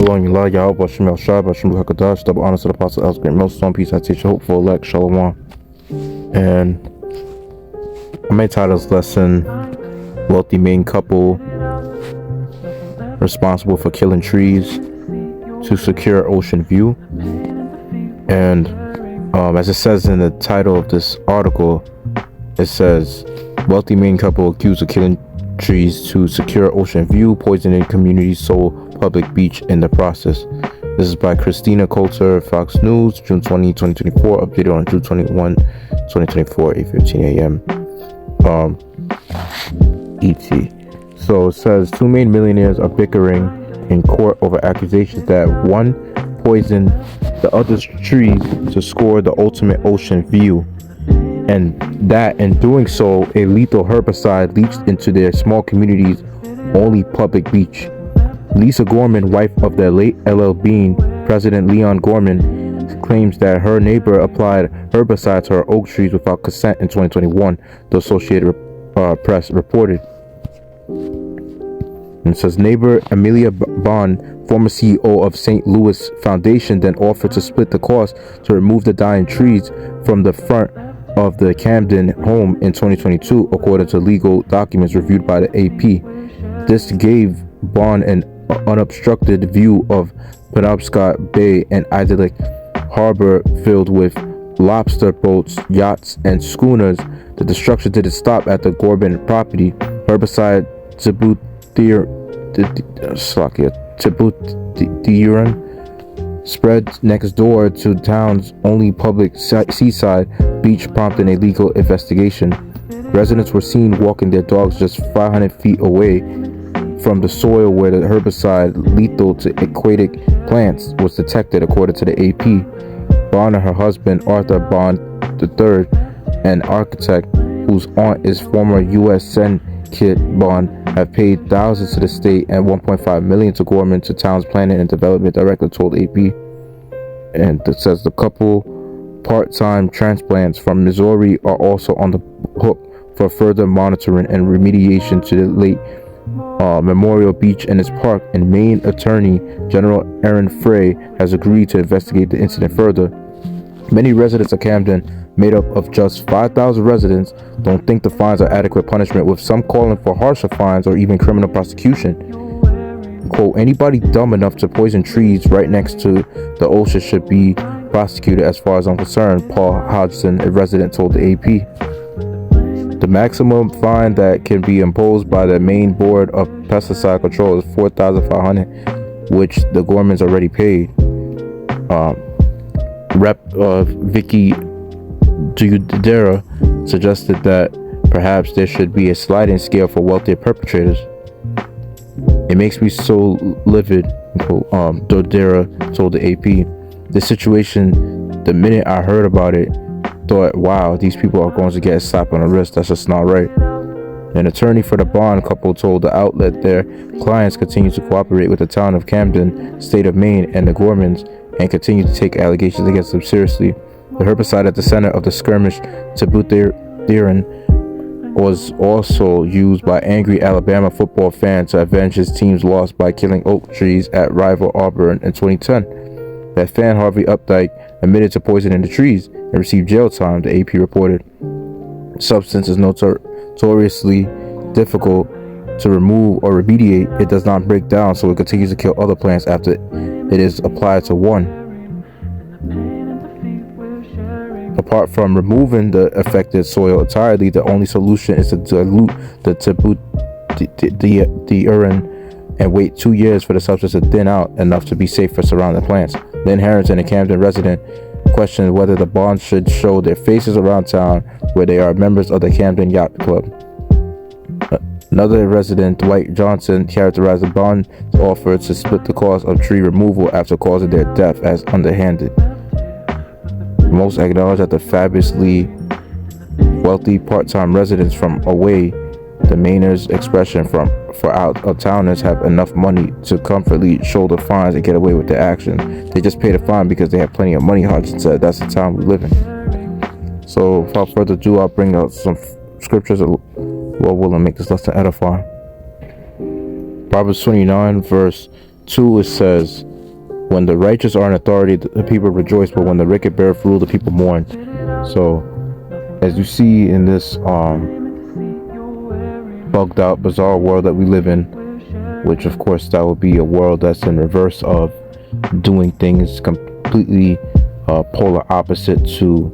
Shalom, Yahweh, Bashem, Yasharahla, Bashem, Hakadash, double honors to the Apostle, El's great most one peace, I teach you, hopeful elect, Shalom. And I may title this lesson, Wealthy Maine Couple Responsible for Killing Trees to Secure Ocean View. And as it says in the title of this article, it says, Wealthy Maine Couple accused of killing trees to secure ocean view, poisoning community sole public beach in the process. This is by Christina Coulter, Fox News, June 20, 2024, updated on June 21, 2024, 8:15 a.m. ET. So it says, two Maine millionaires are bickering in court over accusations that one poisoned the other's trees to score the ultimate ocean view, and that in doing so, a lethal herbicide leached into their small community's only public beach. Lisa Gorman, wife of the late LL Bean, President Leon Gorman, claims that her neighbor applied herbicide to her oak trees without consent in 2021, the Associated Press reported. And it says, neighbor Amelia Bond, former CEO of St. Louis Foundation, then offered to split the cost to remove the dying trees from the front of the Camden home in 2022, according to legal documents reviewed by the AP. This gave Bond an unobstructed view of Penobscot Bay, an idyllic harbor filled with lobster boats, yachts, and schooners. The destruction didn't stop at the Gorman property. Herbicide tibutiran spread next door to the town's only public seaside beach, prompting a legal investigation. Residents were seen walking their dogs just 500 feet away from the soil where the herbicide, lethal to aquatic plants, was detected, according to the AP. Bond and her husband, Arthur Bond III, an architect whose aunt is former U.S. Sen. Kit Bond, have paid thousands to the state and $1.5 million to Gorman, to town's planning and development director, told AP. And it says the couple part-time transplants from Missouri are also on the hook for further monitoring and remediation to the late Memorial Beach and its park, and Maine Attorney General Aaron Frey has agreed to investigate the incident further. Many residents of Camden, made up of just 5,000 residents, don't think the fines are adequate punishment, with some calling for harsher fines or even criminal prosecution. Quote, anybody dumb enough to poison trees right next to the ocean should be prosecuted as far as I'm concerned, Paul Hodgson, a resident, told the AP. The maximum fine that can be imposed by the Maine Board of Pesticide Control is $4,500, which the Gormans already paid. Rep Vicky Giudera suggested that perhaps there should be a sliding scale for wealthier perpetrators. It makes me so livid, Giudera told the AP. This situation, the minute I heard about it, thought, wow, these people are going to get a slap on the wrist. That's just not right. An attorney for the Bond couple told the outlet their clients continue to cooperate with the town of Camden, state of Maine, and the Gormans, and continue to take allegations against them seriously. The herbicide at the center of the skirmish, tibutiran, was also used by angry Alabama football fans to avenge his team's loss by killing oak trees at rival Auburn in 2010. That fan, Harvey Updike, admitted to poisoning the trees and received jail time, the AP reported. The substance is notoriously difficult to remove or remediate. It does not break down, so it continues to kill other plants after it is applied to one. Apart from removing the affected soil entirely, the only solution is to dilute the tibutiran and wait 2 years for the substance to thin out enough to be safe for surrounding plants. Lynn Harrington, a Camden resident, questioned whether the Bonds should show their faces around town where they are members of the Camden Yacht Club. Another resident, Dwight Johnson, characterized the Bond's offer to split the cost of tree removal after causing their death as underhanded. Most acknowledge that the fabulously wealthy part-time residents from away, the Mainers' expression for out-of-towners, have enough money to comfortably shoulder fines and get away with their action. They just pay the fine because they have plenty of money, Hodgson said. That's the time we live in. So without further ado, I'll bring out some scriptures that Lord willing make this lesson edifying. Proverbs 29 verse 2, it says, When the righteous are in authority, the people rejoice, but when the wicked bear rule, the people mourn. So, as you see in this bugged out, bizarre world that we live in, which of course that would be a world that's in reverse of doing things completely polar opposite to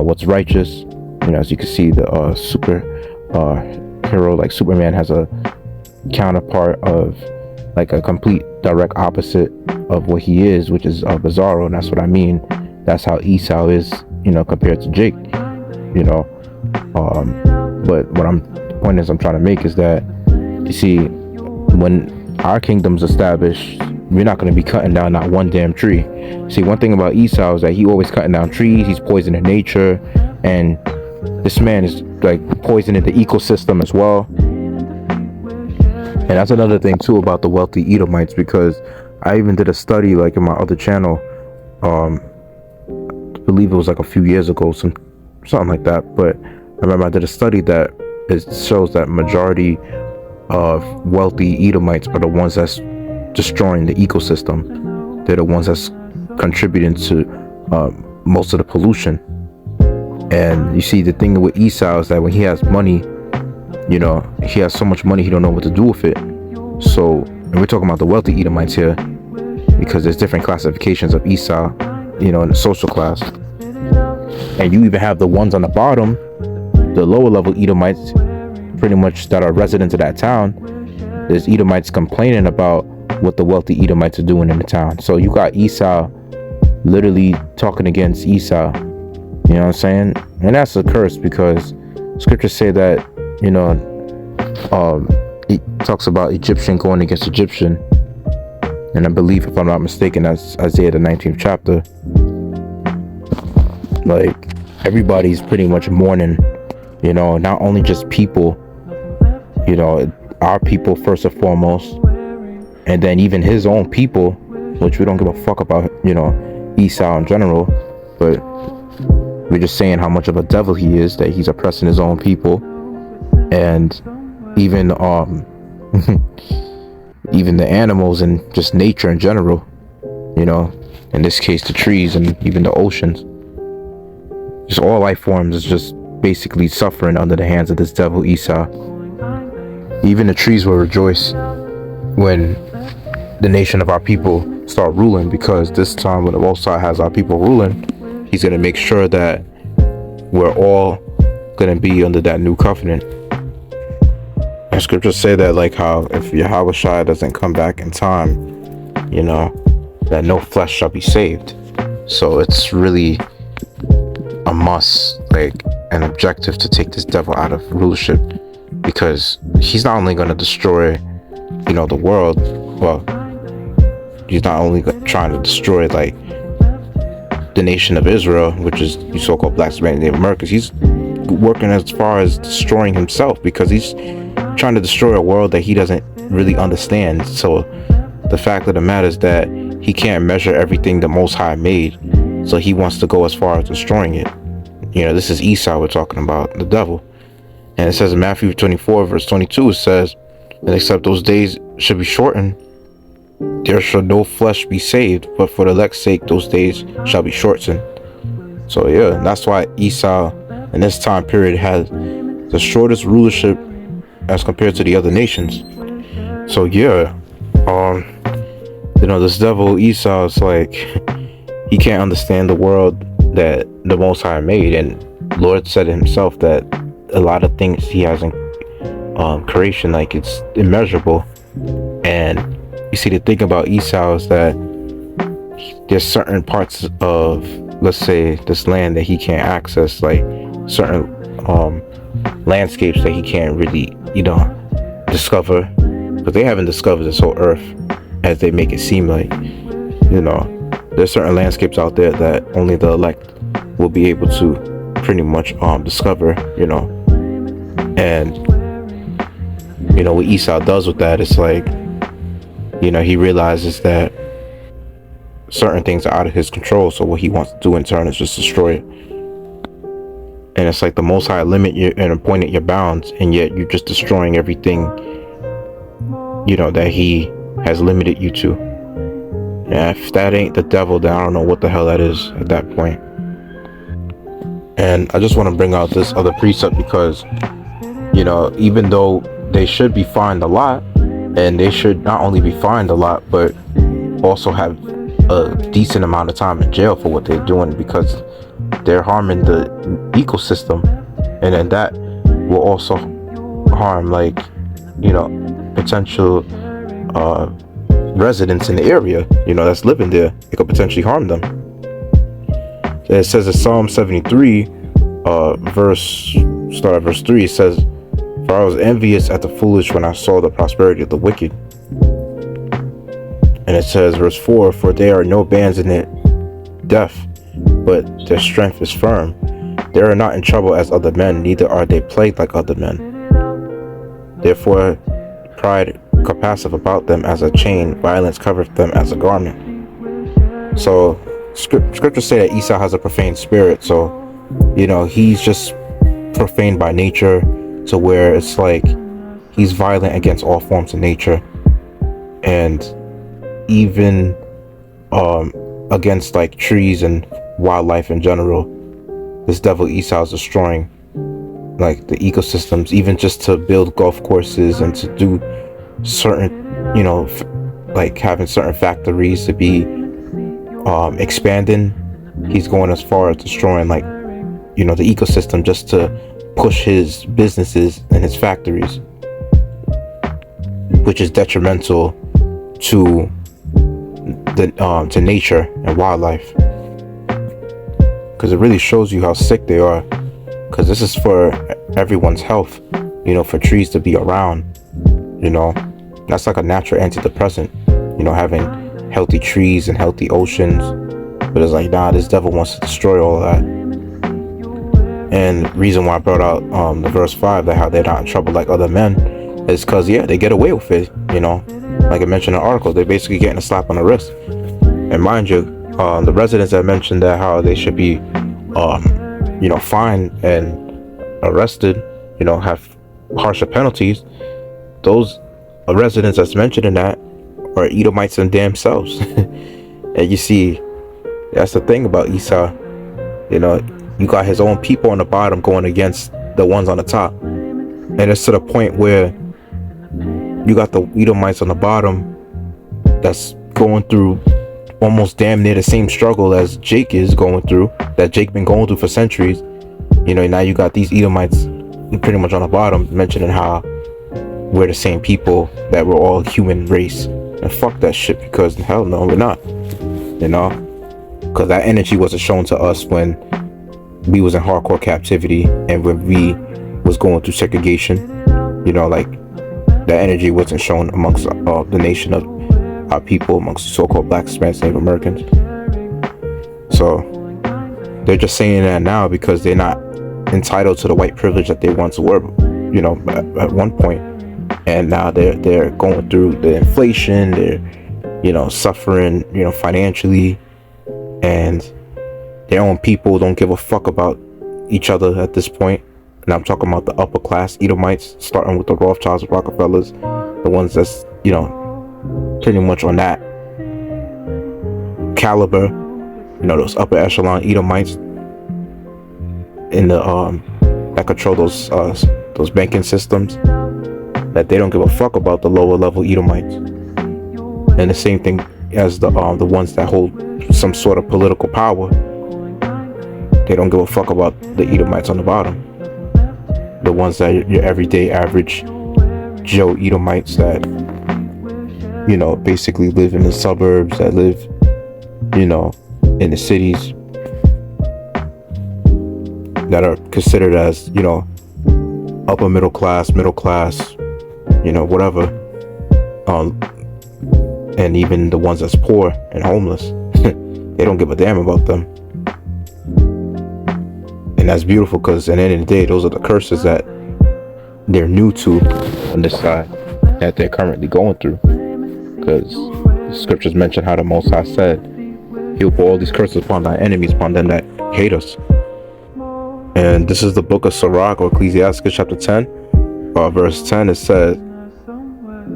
what's righteous. As you can see, the super hero like Superman has a counterpart of like a complete direct opposite of what he is, which is Bizarro, and that's what I mean. That's how Esau is, compared to Jake. But what the point is I'm trying to make is that, you see, when our kingdom's established, we're not going to be cutting down not one damn tree. See, one thing about Esau is that he always cutting down trees. He's poisoning nature, and this man is like poisoning the ecosystem as well. And that's another thing too about the wealthy Edomites, because I even did a study like in my other channel. I believe it was like a few years ago, something like that. But I remember I did a study that it shows that majority of wealthy Edomites are the ones that's destroying the ecosystem. They're the ones that's contributing to most of the pollution. And you see, the thing with Esau is that when he has money, he has so much money he don't know what to do with it. So, and we're talking about the wealthy Edomites here, because there's different classifications of Esau, in the social class. And you even have the ones on the bottom, the lower level Edomites, pretty much that are residents of that town. There's Edomites complaining about what the wealthy Edomites are doing in the town. So you got Esau literally talking against Esau. You know what I'm saying? And that's a curse, because scriptures say that, it talks about Egyptian going against Egyptian. And I believe, if I'm not mistaken, that's Isaiah the 19th chapter. Like, everybody's pretty much mourning, not only just people, our people first and foremost, and then even his own people, which we don't give a fuck about, Esau in general, but we're just saying how much of a devil he is, that he's oppressing his own people. And even even the animals and just nature in general, in this case the trees and even the oceans, just all life forms is just basically suffering under the hands of this devil Esau. Even the trees will rejoice when the nation of our people start ruling, because this time when the Most High has our people ruling, he's going to make sure that we're all going to be under that new covenant. And scriptures say that, like, how if Yasharahla doesn't come back in time, that no flesh shall be saved. So it's really a must, like an objective, to take this devil out of rulership, because he's not only going to destroy, the world. Well, he's not only trying to destroy like the nation of Israel, which is the so-called Black Native Americans. He's working as far as destroying himself, because he's trying to destroy a world that he doesn't really understand. So the fact of the matter is that he can't measure everything the Most High made, so he wants to go as far as destroying it. This is Esau we're talking about, the devil. And it says in Matthew 24 verse 22, it says, "And except those days should be shortened, there shall no flesh be saved, but for the elect's sake those days shall be shortened." So yeah, that's why Esau in this time period has the shortest rulership as compared to the other nations. So yeah, this devil Esau is like, he can't understand the world that the Most High made. And Lord said himself that a lot of things he has in creation, like, it's immeasurable. And you see, the thing about Esau is that there's certain parts of, let's say, this land that he can't access, like certain landscapes that he can't really, discover, but they haven't discovered this whole earth as they make it seem like. There's certain landscapes out there that only the elect will be able to pretty much discover, and what Esau does with that, it's like, he realizes that certain things are out of his control, so what he wants to do in turn is just destroy it. And it's like the Most High limit you and appointed your bounds, and yet you're just destroying everything, that he has limited you to. Yeah, if that ain't the devil, then I don't know what the hell that is at that point. And I just want to bring out this other precept because, even though they should be fined a lot, and they should not only be fined a lot, but also have a decent amount of time in jail for what they're doing, because they're harming the ecosystem, and then that will also harm, like, potential residents in the area, that's living there. It could potentially harm them. It says in Psalm 73, start at verse 3, it says, "For I was envious at the foolish when I saw the prosperity of the wicked." And it says, verse 4, "For there are no bands in it death, but their strength is firm. They are not in trouble as other men, neither are they plagued like other men. Therefore pride compasseth about them as a chain, violence covereth them as a garment." So scriptures say that Esau has a profane spirit, so he's just profane by nature, to where it's like he's violent against all forms of nature, and even against like trees and wildlife in general. This devil Esau is destroying like the ecosystems, even just to build golf courses and to do certain, like having certain factories to be expanding. He's going as far as destroying the ecosystem just to push his businesses and his factories, which is detrimental to to nature and wildlife, because it really shows you how sick they are. Because this is for everyone's health, for trees to be around. That's like a natural antidepressant, having healthy trees and healthy oceans. But it's like, nah, this devil wants to destroy all of that. And the reason why I brought out the verse 5, that how they're not in trouble like other men, is because they get away with it. Like I mentioned in the article, they're basically getting a slap on the wrist. And mind you, the residents that mentioned that how they should be fined and arrested, have harsher penalties, those residents that's mentioned in that are Edomites and damn selves. And you see, that's the thing about Esau. You got his own people on the bottom going against the ones on the top, and it's to the point where you got the Edomites on the bottom that's going through almost damn near the same struggle as Jake is going through, that Jake been going through for centuries. Now you got these Edomites pretty much on the bottom mentioning how we're the same people, that we're all human race. And fuck that shit, because hell no, we're not. Because that energy wasn't shown to us when we was in hardcore captivity, and when we was going through segregation. Like that energy wasn't shown amongst the nation of our people, amongst the so-called Black, Hispanics, Native Americans. So they're just saying that now because they're not entitled to the white privilege that they once were, at one point. And now they're going through the inflation, they're suffering financially, and their own people don't give a fuck about each other at this point. And I'm talking about the upper class Edomites, starting with the Rothschilds, Rockefellers, the ones that's pretty much on that caliber, those upper echelon Edomites in the that control those banking systems, that they don't give a fuck about the lower level Edomites. And the same thing as the ones that hold some sort of political power. They don't give a fuck about the Edomites on the bottom, the ones that your everyday average Joe Edomites that basically live in the suburbs, that live in the cities, that are considered as upper middle class, whatever, and even the ones that's poor and homeless. They don't give a damn about them. And that's beautiful, because at the end of the day, those are the curses that they're new to on this side, that they're currently going through. Because the scriptures mention how the Most High said he'll pour all these curses upon thy enemies, upon them that hate us. And this is the book of Sirach, or Ecclesiastes chapter 10, verse 10. It says,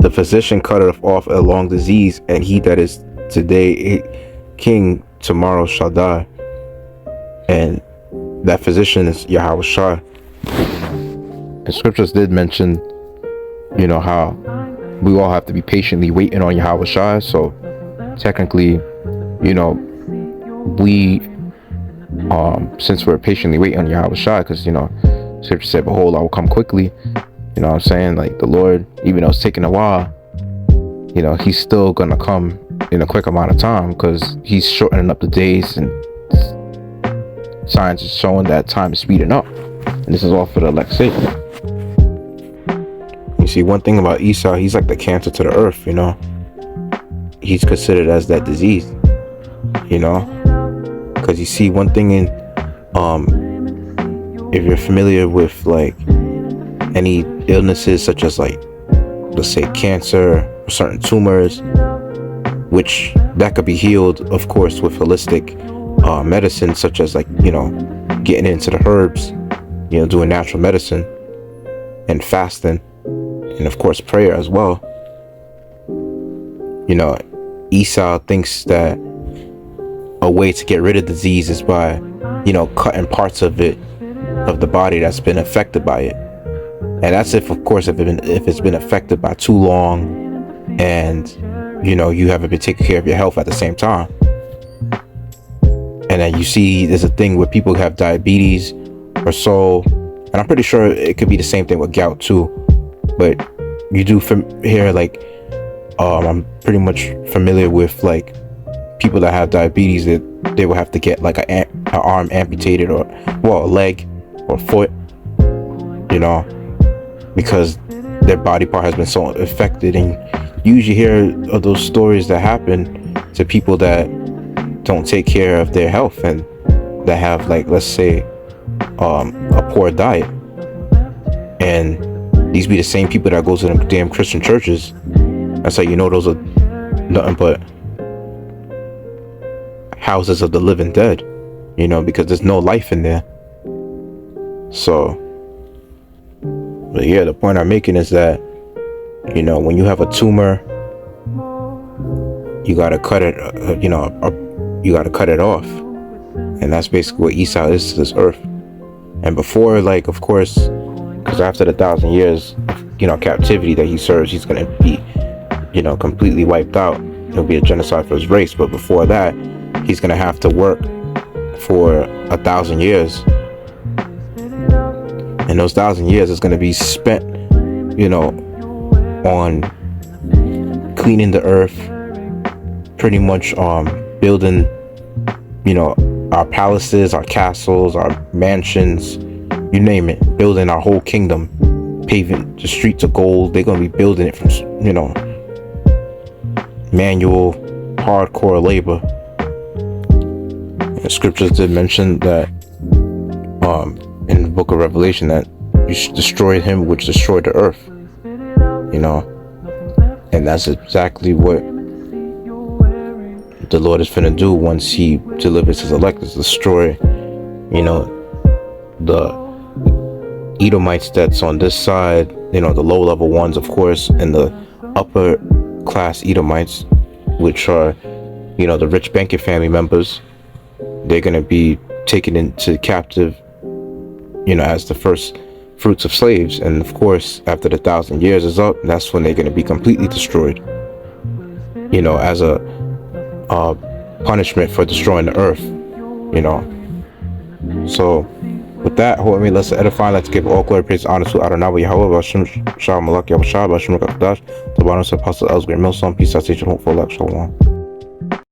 "The physician cutteth off a long disease, and he that is today king tomorrow shall die. And that physician is Yahweh. And scriptures did mention, how we all have to be patiently waiting on Yahweh. So technically, we since we're patiently waiting on Yahweh, because scripture said, behold, I will come quickly. You know what I'm saying? Like, the Lord, even though it's taking a while, he's still gonna come in a quick amount of time, because he's shortening up the days, and science is showing that time is speeding up, and this is all for the elect's sake. You see, one thing about Esau, he's like the cancer to the earth. He's considered as that disease, because you see, one thing in if you're familiar with like any illnesses such as, like, let's say cancer or certain tumors, which that could be healed, of course, with holistic medicine, such as, like, getting into the herbs, doing natural medicine and fasting, and of course prayer as well. Esau thinks that a way to get rid of disease is by cutting parts of the body that's been affected by it. And that's if it's been affected by too long, and you haven't been taking care of your health at the same time. And then you see there's a thing where people have diabetes or so, and I'm pretty sure it could be the same thing with gout too. But you do hear, like, I'm pretty much familiar with, like, people that have diabetes, that they will have to get like an arm amputated, or a leg or foot, because their body part has been so affected. And you usually hear of those stories that happen to people that don't take care of their health, and that have, like, let's say a poor diet. And these be the same people that go to them damn Christian churches. That's how those are nothing but houses of the living dead, because there's no life in there. So, but yeah, the point I'm making is that, when you have a tumor, you gotta cut it, you gotta cut it off. And that's basically what Esau is to this earth. And before, like, of course, because after the 1,000 years, captivity that he serves, he's gonna be, completely wiped out. It'll be a genocide for his race. But before that, he's gonna have to work for 1,000 years, and those 1,000 years is gonna be spent, on cleaning the earth, pretty much building, our palaces, our castles, our mansions, you name it, building our whole kingdom, paving the streets of gold. They're gonna be building it from, manual, hardcore labor. And scriptures did mention that in the book of Revelation, that you should destroy him which destroyed the earth, and that's exactly what the Lord is finna do once he delivers his elect, is destroy, the Edomites that's on this side, the low level ones, of course, and the upper class Edomites, which are, the rich banking family members. They're going to be taken into captive, as the first fruits of slaves. And of course, after the 1,000 years is up, that's when they're going to be completely destroyed, as a punishment for destroying the earth, So with that, let's edify, let's give all glory, praise, honor to Adonai, Yahweh, Hashem, Shalom, Malak, Yahweh, Hashem, Rakadash, the bottom of Apostle Elsgray Millstone, peace, citation, hope for elect, Shalom.